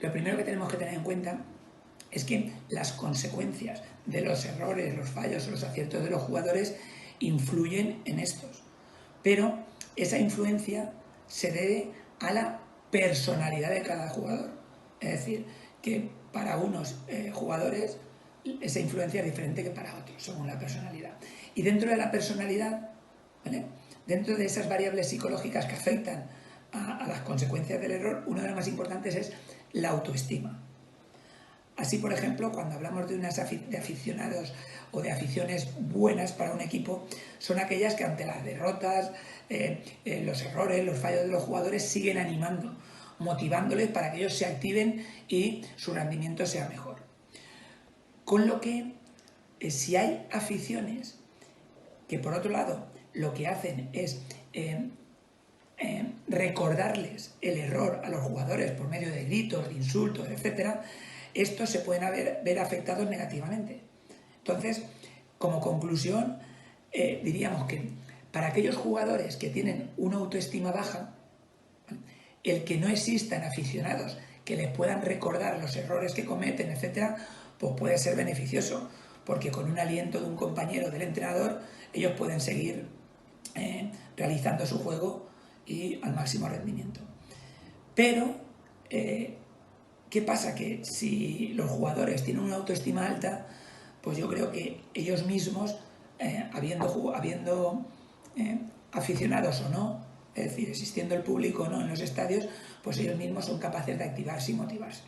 lo primero que tenemos que tener en cuenta es que las consecuencias de los errores, los fallos o los aciertos de los jugadores influyen en estos. Pero esa influencia se debe a la personalidad de cada jugador. Es decir, que para unos jugadores esa influencia es diferente que para otros, según la personalidad. Y dentro de la personalidad, ¿vale?, dentro de esas variables psicológicas que afectan a las consecuencias del error, una de las más importantes es la autoestima. Así, por ejemplo, cuando hablamos de aficionados o de aficiones buenas para un equipo, son aquellas que ante las derrotas, los errores, los fallos de los jugadores siguen animando, motivándoles para que ellos se activen y su rendimiento sea mejor. Con lo que, si hay aficiones que, por otro lado, lo que hacen es recordarles el error a los jugadores por medio de gritos, de insultos, etc., estos se pueden ver afectados negativamente. Entonces, como conclusión, diríamos que para aquellos jugadores que tienen una autoestima baja, el que no existan aficionados que les puedan recordar los errores que cometen, etc., pues puede ser beneficioso, porque con un aliento de un compañero, del entrenador, ellos pueden seguir realizando su juego y al máximo rendimiento. Pero, ¿qué pasa? Que si los jugadores tienen una autoestima alta, pues yo creo que ellos mismos, habiendo aficionados o no, es decir, existiendo el público o no en los estadios, pues ellos mismos son capaces de activarse y motivarse.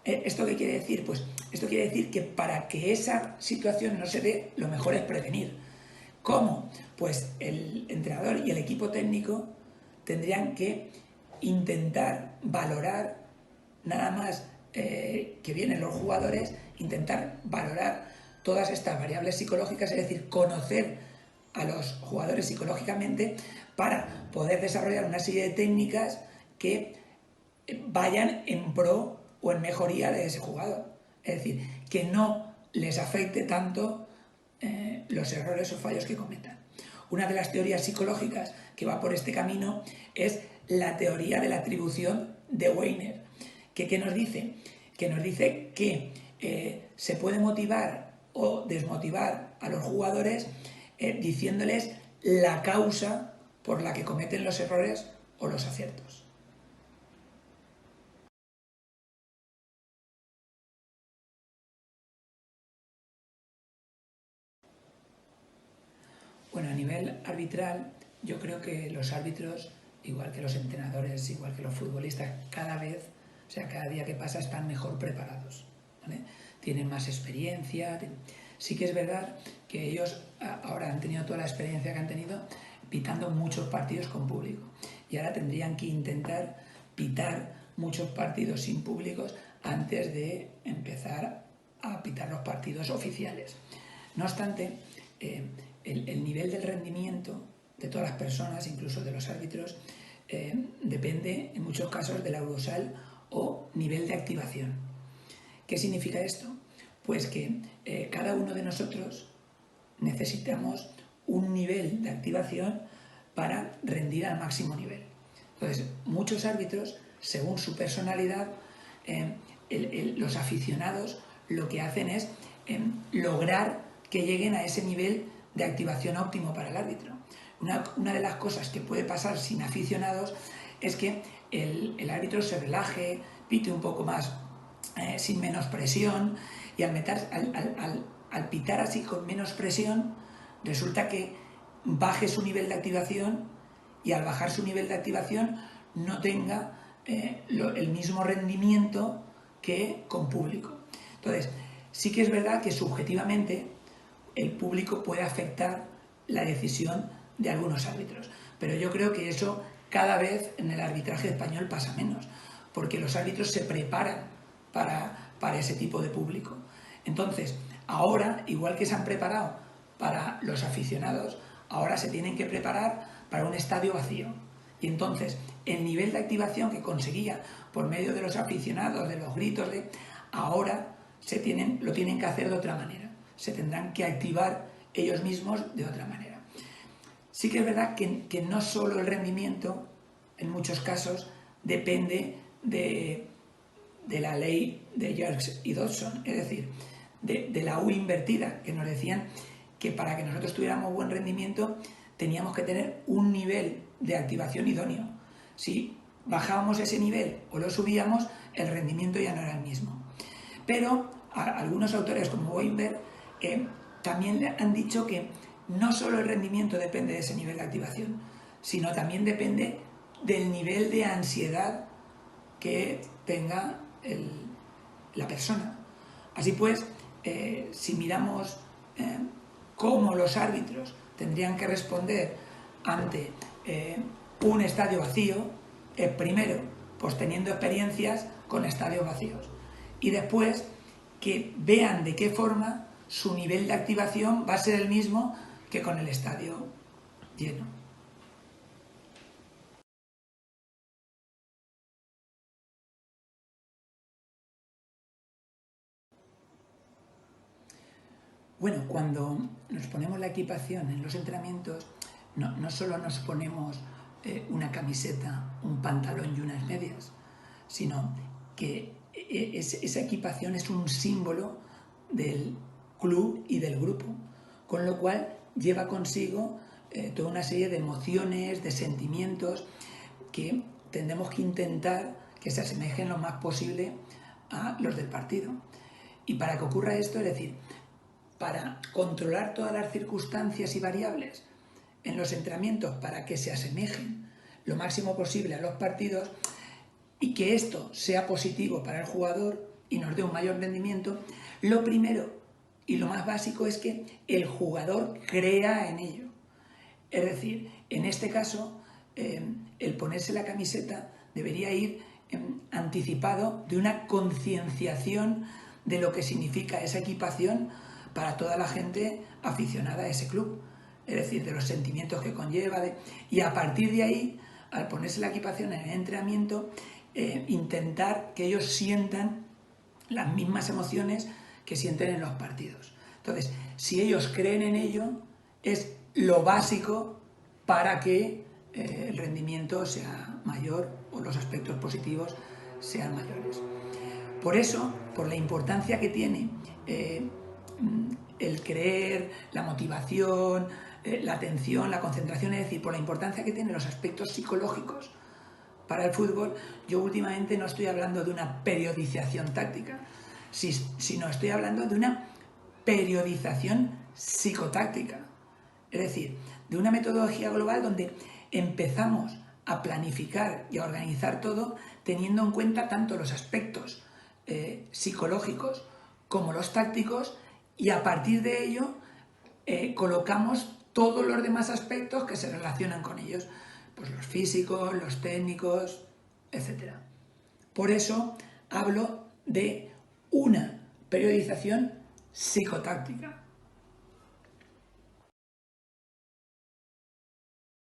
¿Esto qué quiere decir? Pues esto quiere decir que para que esa situación no se dé, lo mejor es prevenir. ¿Cómo? Pues el entrenador y el equipo técnico tendrían que intentar valorar, nada más que vienen los jugadores, intentar valorar todas estas variables psicológicas, es decir, conocer a los jugadores psicológicamente para poder desarrollar una serie de técnicas que vayan en pro o en mejoría de ese jugador. Es decir, que no les afecte tanto los errores o fallos que cometan. Una de las teorías psicológicas que va por este camino es la teoría de la atribución de Weiner. ¿Qué nos dice? Que nos dice que se puede motivar o desmotivar a los jugadores diciéndoles la causa por la que cometen los errores o los aciertos. Bueno, a nivel arbitral, yo creo que los árbitros, igual que los entrenadores, igual que los futbolistas, cada día que pasa están mejor preparados, ¿vale? Tienen más experiencia. Sí que es verdad que ellos ahora han tenido toda la experiencia que han tenido pitando muchos partidos con público y ahora tendrían que intentar pitar muchos partidos sin públicos antes de empezar a pitar los partidos oficiales. No obstante, el nivel del rendimiento de todas las personas, incluso de los árbitros, depende en muchos casos de la Eurosal o nivel de activación. ¿Qué significa esto? Pues que cada uno de nosotros necesitamos un nivel de activación para rendir al máximo nivel. Entonces, muchos árbitros, según su personalidad, los aficionados lo que hacen es lograr que lleguen a ese nivel de activación óptimo para el árbitro. Una de las cosas que puede pasar sin aficionados es que el árbitro se relaje, pite un poco más sin menos presión, y al pitar así con menos presión, resulta que baje su nivel de activación, y al bajar su nivel de activación no tenga el mismo rendimiento que con público. Entonces, sí que es verdad que subjetivamente el público puede afectar la decisión de algunos árbitros, pero yo creo que eso cada vez en el arbitraje español pasa menos, porque los árbitros se preparan para ese tipo de público. Entonces, ahora, igual que se han preparado para los aficionados, ahora se tienen que preparar para un estadio vacío. Y entonces, el nivel de activación que conseguía por medio de los aficionados, de los gritos, ahora lo tienen que hacer de otra manera. Se tendrán que activar ellos mismos de otra manera. Sí que es verdad que no solo el rendimiento, en muchos casos, depende de de la ley de Yerkes y Dodson, es decir, de la U invertida, que nos decían que para que nosotros tuviéramos buen rendimiento teníamos que tener un nivel de activación idóneo. Si bajábamos ese nivel o lo subíamos, el rendimiento ya no era el mismo. Pero algunos autores como Weinberg también han dicho que no solo el rendimiento depende de ese nivel de activación, sino también depende del nivel de ansiedad que tenga la persona. Así pues, si miramos cómo los árbitros tendrían que responder ante un estadio vacío, primero, pues teniendo experiencias con estadios vacíos, y después que vean de qué forma su nivel de activación va a ser el mismo que con el estadio lleno. Bueno, cuando nos ponemos la equipación en los entrenamientos, no solo nos ponemos una camiseta, un pantalón y unas medias, sino que esa equipación es un símbolo del club y del grupo, con lo cual lleva consigo toda una serie de emociones, de sentimientos que tendremos que intentar que se asemejen lo más posible a los del partido. Y para que ocurra esto, es decir, para controlar todas las circunstancias y variables en los entrenamientos para que se asemejen lo máximo posible a los partidos y que esto sea positivo para el jugador y nos dé un mayor rendimiento, lo primero y lo más básico es que el jugador crea en ello. Es decir, en este caso, el ponerse la camiseta debería ir anticipado de una concienciación de lo que significa esa equipación para toda la gente aficionada a ese club, es decir, de los sentimientos que conlleva, y a partir de ahí, al ponerse la equipación en el entrenamiento, intentar que ellos sientan las mismas emociones que sienten en los partidos. Entonces, si ellos creen en ello, es lo básico para que el rendimiento sea mayor o los aspectos positivos sean mayores. Por eso, por la importancia que tiene el creer, la motivación, la atención, la concentración, es decir, por la importancia que tienen los aspectos psicológicos para el fútbol, yo últimamente no estoy hablando de una periodización táctica, sino estoy hablando de una periodización psicotáctica. Es decir, de una metodología global donde empezamos a planificar y a organizar todo teniendo en cuenta tanto los aspectos psicológicos como los tácticos, y a partir de ello colocamos todos los demás aspectos que se relacionan con ellos, pues los físicos, los técnicos, etc. Por eso hablo de una periodización psicotáctica.